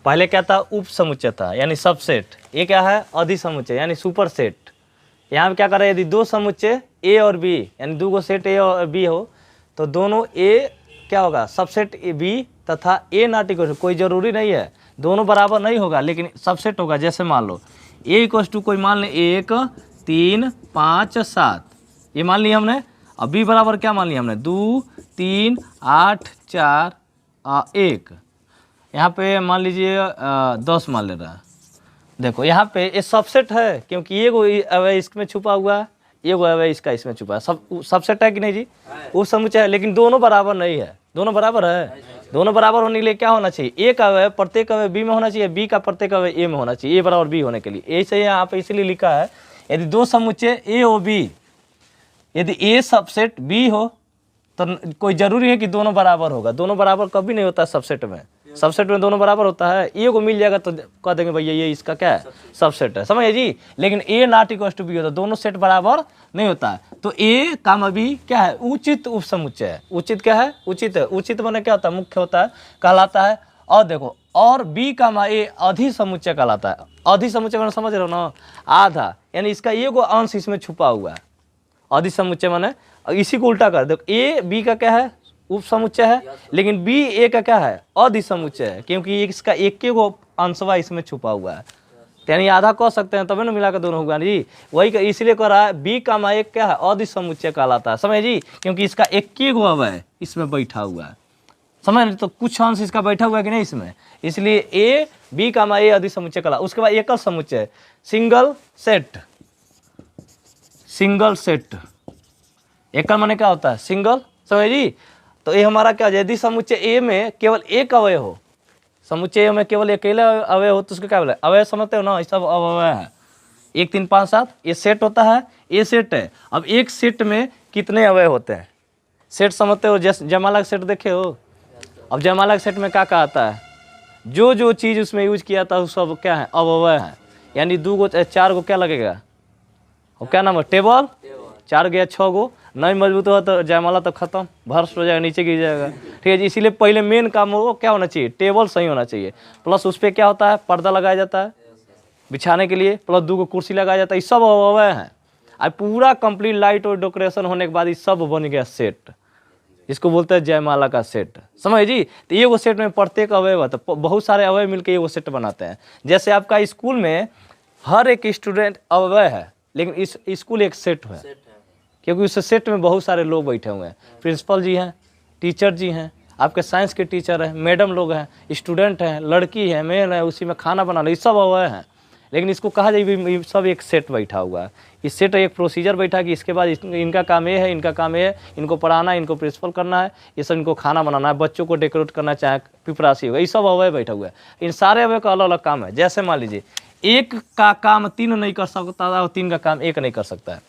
पहले क्या था, उप समुच्चय था यानी सबसेट। ये क्या है, अधिसमुच्चय यानी सुपर सेट। यहाँ पे क्या कर रहे हैं, यदि दो समुच्चय ए और बी यानी दो गो सेट ए और बी हो तो दोनों ए क्या होगा, सबसेट ए बी तथा ए नॉट इक्वल टू, कोई जरूरी नहीं है दोनों बराबर नहीं होगा लेकिन सबसेट होगा। जैसे मान लो ए इक्वल टू कोई मान लें 1 3 5 7, ये मान लिया हमने। अब बी बराबर क्या मान लिया हमने, 2 3 8 4 1। यहाँ पे मान लीजिए 10 मान ले रहा है। देखो यहाँ पे ये सबसेट है क्योंकि ये को अवयव इसमें छुपा हुआ है, ये को अवयव इसका इसमें छुपा है, सब सबसेट है कि नहीं जी, वो समुच्चय है। लेकिन दोनों बराबर नहीं है, दोनों बराबर है। दोनों बराबर होने के लिए क्या होना चाहिए, ए का अवयव प्रत्येक अवयव बी में होना चाहिए, बी का प्रत्येक अवयव ए में होना चाहिए, ए बराबर बी होने के लिए। ऐसे यहाँ पे इसलिए लिखा है यदि दो समुच्चय ए और बी, यदि ए सबसेट बी हो तो कोई जरूरी है कि दोनों बराबर होगा। दोनों बराबर कभी नहीं होता सबसेट में, सबसेट में दोनों बराबर होता है। ए को मिल जाएगा तो कह देंगे भैया ये इसका क्या है, सबसेट है, समझिए जी। लेकिन ए नॉट इक्वल टू बी होता है, दोनों सेट बराबर नहीं होता है। तो ए कामा बी क्या है, उचित उपसमुच्चय है। उचित क्या है, उचित है। उचित माने क्या होता है, मुख्य होता है, कहलाता है। और देखो, और बी कामा ए अधिसमुच्चय कहलाता है। अधिसमुच्चय मैंने समझ रहे हो ना, आधा यानी इसका ये को अंश इसमें छुपा हुआ है। अधिसमुच्चय माने इसी को उल्टा कर, देखो ए बी का क्या है, उप समुच्चय है, लेकिन बी ए का क्या है, अधिसमुच्चय है, क्योंकि इसका एक के को अंशवा इसमें छुपा हुआ है। यानी आधा कह सकते हैं, तभी ना मिलाकर दोनों होगा जी। वही इसलिए कह रहा है बी कामा एक क्या है, अधिसमुच्चय कहलाता है, समझ जी, क्योंकि इसका एक के को अवयव इसमें बैठा हुआ है, समझ। तो कुछ अंश इसका बैठा हुआ है कि नहीं इसमें, इसलिए ए बी कामा ए अधिसमुच्चय कहलाता है। उसके बाद एकल समुच्चय, सिंगल सेट। सिंगल सेट, एकल माने क्या होता है, सिंगल, समझ जी। तो ये हमारा क्या, यदि समुच्चय ए में केवल एक अवयव हो, समुच्चय ए में केवल अकेले अवयव हो तो उसको क्या बोले, अवयव समझते हो ना, ये सब अवयव है। 1 3 5 7 ये सेट होता है, ये सेट है। अब एक सेट में कितने अवयव होते हैं, सेट समझते हो, जैसे जयमाला का सेट देखे हो। अब जयमाला के सेट में क्या क्या आता है, जो जो चीज़ उसमें यूज किया था वो सब क्या है, अवयव है। यानी 2 गो 4 गो क्या लगेगा, और क्या नाम है, टेबल। 4 गया 6 गो, नहीं मजबूत हुआ तो जयमाला तो खत्म, भर्स हो जाएगा, नीचे गिर जाएगा, ठीक है जी। इसीलिए पहले मेन काम वो क्या होना चाहिए, टेबल सही होना चाहिए। प्लस उस पर क्या होता है, पर्दा लगाया जाता है बिछाने के लिए, प्लस 2 गो कुर्सी लगाया जाता है, ये सब अवयव हैं। अब पूरा कंप्लीट लाइट और डेकोरेशन होने के बाद ये सब बन गया सेट, इसको बोलते हैं जयमाला का सेट, समझ जी। तो ये वो सेट में प्रत्येक अवयव है, तो बहुत सारे अवयव मिलकर ये वो सेट बनाते हैं। जैसे आपका स्कूल में हर एक स्टूडेंट अवयव है, लेकिन इस स्कूल एक सेट है, क्योंकि उस सेट में बहुत सारे लोग बैठे हुए हैं। प्रिंसिपल जी हैं, टीचर जी हैं, आपके साइंस के टीचर हैं, मैडम लोग हैं, स्टूडेंट हैं, लड़की है, मेल है, उसी में खाना बनाना, ये सब अवयव हैं। लेकिन इसको कहा जाए सब एक सेट बैठा हुआ है। इस सेट एक प्रोसीजर बैठा कि इसके बाद इनका काम ये है, इनका काम ये है, इनको पढ़ाना है, इनको प्रिंसिपल करना है, ये सब इनको खाना बनाना है, बच्चों को डेकोरेट करना, चाहे पिपरासी होगा, ये सब अवयव बैठा हुआ है। इन सारे अवयव का अलग अलग काम है। जैसे मान लीजिए एक का काम 3 नहीं कर सकता और 3 का काम 1 नहीं कर सकता है।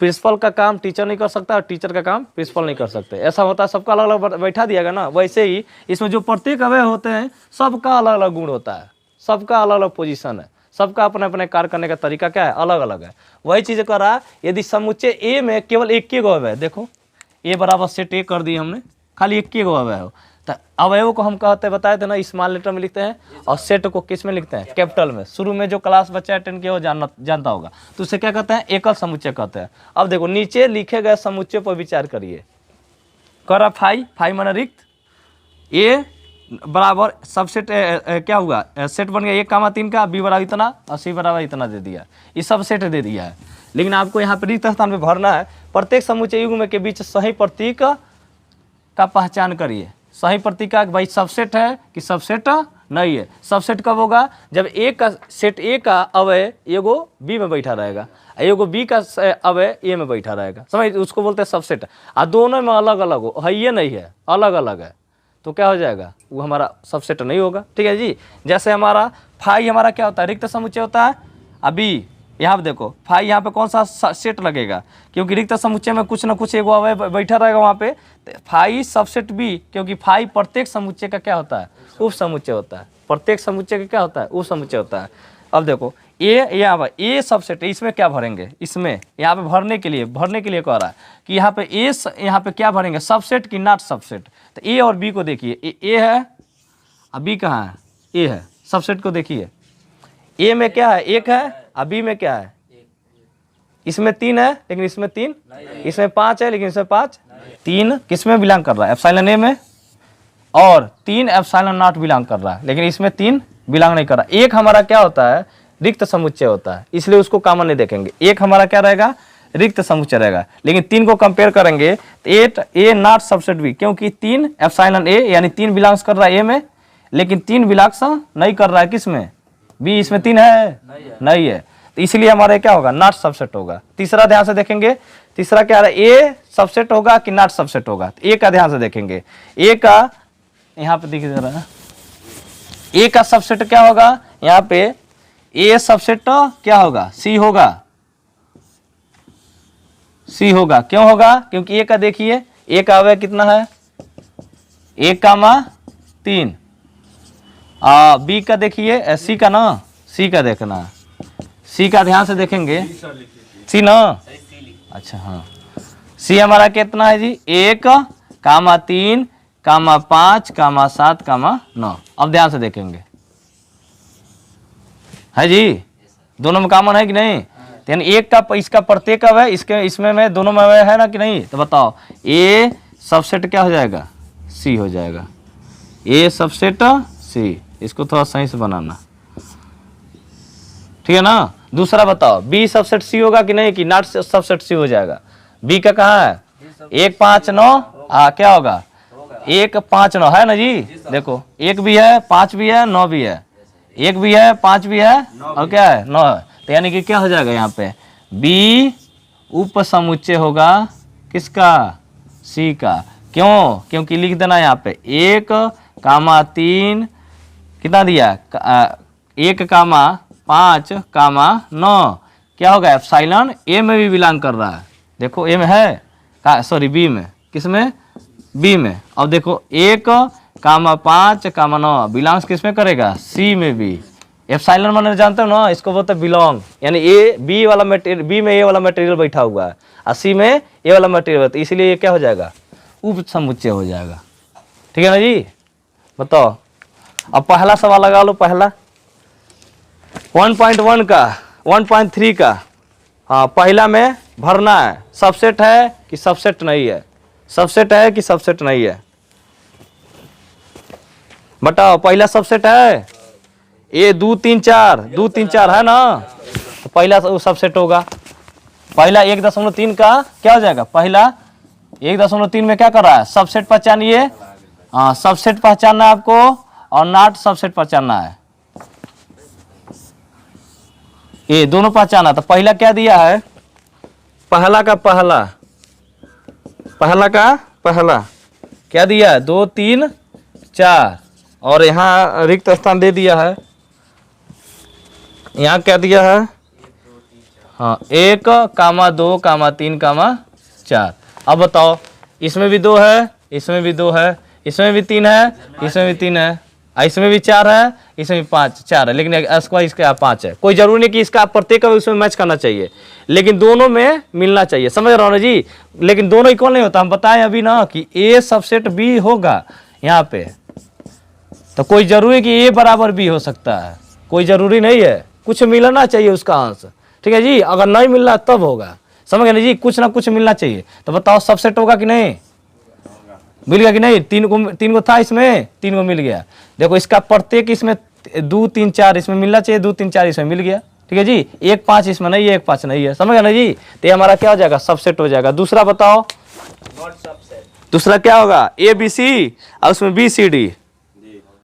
प्रिंसिपल का काम टीचर नहीं कर सकता और टीचर का काम प्रिंसिपल नहीं कर सकते, ऐसा होता है। सबका अलग अलग बैठा दिया गया ना। वैसे ही इसमें जो प्रत्येक अवयव होते हैं सबका अलग अलग गुण होता है, सबका अलग अलग पोजीशन है, सबका अपने अपने कार्य करने का तरीका क्या है, अलग अलग है। वही चीज़ कर रहा है, यदि समुच्चय ए में केवल एक के गो अवयव, देखो ए बराबर सेट ए कर दिए हमने, खाली एक के गो अवयव हो, तो अवयव को हम कहते बताए थे ना, स्मॉल लेटर में लिखते हैं, और सेट को किस में लिखते हैं, कैपिटल में। शुरू में जो क्लास बच्चा अटेंड किया हो जानता होगा, तो उसे क्या कहते हैं, एकल समुच्चय कहते हैं। अब देखो नीचे लिखे गए समुच्चय पर विचार करिए। कर फाई माने रिक्त, ए बराबर सबसेट क्या हुआ, सेट बन गया 1 3 का, बी बराबर इतना और सी बराबर इतना दे दिया, ये सब सेट दे दिया है। लेकिन आपको यहाँ पर रिक्त स्थान पे भरना है। प्रत्येक समुच्चय युग्म के बीच सही प्रतीक का पहचान करिए। सही प्रतीक का भाई सबसेट है कि सबसेट नहीं है। सबसेट कब होगा, जब ए का सेट ए का अवयव एगो बी में बैठा रहेगा, एगो बी का अवयव ए में बैठा रहेगा, समझ, उसको बोलते हैं सबसेट। और दोनों में अलग अलग हो, है ये नहीं है, अलग अलग है, तो क्या हो जाएगा, वो हमारा सबसेट नहीं होगा, ठीक है जी। जैसे हमारा फाई हमारा क्या होता है, रिक्त समुच्चय होता है। अभी यहाँ पे देखो फाई, यहाँ पे कौन सा सेट लगेगा, क्योंकि रिक्त समुच्चय में कुछ ना कुछ एगो अवयव बैठा रहेगा वहाँ पे, तो फाई सबसेट बी, क्योंकि फाई प्रत्येक समुच्चय का क्या होता है, उप समुच्चय होता है। प्रत्येक समुच्चय का क्या होता है, उप समुच्चय होता है। अब देखो यहाँ पर ए सबसेट, इसमें क्या भरेंगे, इसमें यहाँ पे भरने के लिए कह रहा है कि यहाँ पे ए, यहाँ पे क्या भरेंगे, सबसेट की नॉट सबसेट। तो ए और बी को देखिए, ए है और बी कहाँ है, ए है, सबसेट को देखिए, ए में क्या है, एक है, और बी में क्या है, इसमें 3 है लेकिन इसमें 3, इसमें 5 है लेकिन इसमें 5, 3 किस में बिलोंग कर रहा है, एप्सिलॉन ए में, और 3 एप्सिलॉन नॉट बिलोंग कर रहा है, लेकिन इसमें 3 बिलोंग नहीं कर रहा। एक हमारा क्या होता है, रिक्त समुच्चय होता है, इसलिए उसको कॉमन नहीं देखेंगे। एक हमारा क्या रहेगा, रिक्त समुच्चय रहेगा। लेकिन 3 को कंपेयर करेंगे तो 8 ए नॉट सबसेट बी, क्योंकि 3 एप्सिलॉन ए यानी 3 बिलोंग्स कर रहा है ए में, लेकिन 3 बिलोंग्स नहीं कर रहा है किस में, बी। इसमें 3 है, नहीं है, तो इसलिए हमारे क्या होगा, नॉट सबसेट होगा। तीसरा ध्यान से देखेंगे, तीसरा क्या है, ए सबसेट होगा कि नॉट सबसेट होगा, तो ए का ध्यान से देखेंगे। ए का यहाँ पे दिख रहा है, ए का सबसेट क्या होगा, यहाँ पे ए सबसेट क्या होगा, सी होगा, सी होगा। क्यों होगा, क्योंकि ए का देखिए, ए का अवयव कितना है, 1,3, बी का देखिए, सी का ना, सी का देखना, सी का ध्यान से देखेंगे, सी ना, अच्छा हाँ, सी हमारा कितना है जी, 1,3, 5, 7, 9। अब ध्यान से देखेंगे, है जी, दोनों में कॉमन है कि नहीं, यानी एक का इसका प्रत्येक अवयव इसके इसमें में दोनों में अवयव है ना कि नहीं, तो बताओ ए सबसेट क्या हो जाएगा, सी हो जाएगा, ए सबसेट सी। इसको थोड़ा सही से बनाना, ठीक है ना। दूसरा बताओ, बी सबसेट सी होगा कि नहीं, कि नॉट सबसेट सी हो जाएगा। बी का कहाँ है, 1, 5, 9, क्या होगा, 1, 5, 9 है ना जी, देखो 1 भी है, 5 भी है, 9 भी है, 1 भी है, 5 भी है, और क्या है, 9 है। तो यानी कि क्या हो जाएगा यहाँ पे, बी उप समुच्चय होगा किसका, सी का। क्यों, क्योंकि लिख देना यहाँ पे 1,3 कितना दिया, 1,5, 9 क्या होगा, एप्सिलॉन ए में भी बिलोंग कर रहा है। देखो ए में है, सॉरी बी में, किस में, बी में। अब देखो 1,5, 9 बिलोंग्स किस में करेगा, सी में भी। एप्सिलॉन माने जानते हो ना, इसको बोलते हैं बिलोंग, यानी ए बी वाला मटेरियल, बी में ए वाला मटेरियल बैठा हुआ है और सी में ए वाला मटेरियल, तो इसलिए ये क्या हो जाएगा, उप समुच्चय हो जाएगा। ठीक है ना जी, बताओ। अब पहला सवाल लगा लो, पहला 1.1 का, 1.3 का, हाँ पहला में भरना है, सबसेट है कि सबसेट नहीं है, सबसेट है कि सबसेट नहीं है, बताओ। पहला सबसेट है, ए 2, 3, 4, 2, 3, 4 है ना, तो पहला सबसेट होगा। पहला 1.3 का क्या हो जाएगा, पहला 1.3 में क्या कर रहा है, सबसेट पहचानिए, हाँ सबसेट पहचानना है आपको, और नॉट सबसेट पहचानना है, ये दोनों पहचाना। तो पहला क्या दिया है, पहला का पहला, पहला का पहला क्या दिया है, 2, 3, 4, और यहाँ रिक्त स्थान दे दिया है, यहाँ क्या दिया है, हाँ 1, 2, 3, 4। अब बताओ, इसमें भी 2 है, इसमें भी 2 है, इसमें भी 3 है, इसमें भी 3 है, इसमें भी 4 है, इसमें भी 4 है, लेकिन इसका 5 है। कोई जरूरी नहीं कि इसका प्रत्येक उसमें मैच करना चाहिए, लेकिन दोनों में मिलना चाहिए, समझ रहे हो ना जी। लेकिन दोनों इक्वल नहीं होता, हम बताएं अभी ना कि ए सबसेट बी होगा यहाँ पे, तो कोई जरूरी कि ए बराबर बी हो सकता है, कोई जरूरी नहीं है, कुछ मिलना चाहिए उसका अंश। ठीक है जी, अगर नहीं मिल रहा तब होगा, समझ गए ना जी, कुछ ना कुछ मिलना चाहिए। तो बताओ सबसेट होगा कि नहीं, मिल गया कि नहीं, 3 को था इसमें, 3 को मिल गया। देखो इसका प्रत्येक इसमें 2, 3, 4 इसमें मिलना चाहिए, 2, 3, 4 इसमें मिल गया। ठीक है जी, 1, 5 इसमें नहीं है, 1, 5 नहीं है, समझ गया ना जी। तो ये हमारा क्या हो जाएगा, सबसेट हो जाएगा। दूसरा बताओ, दूसरा क्या होगा, ए बी सी और उसमें बी सी डी,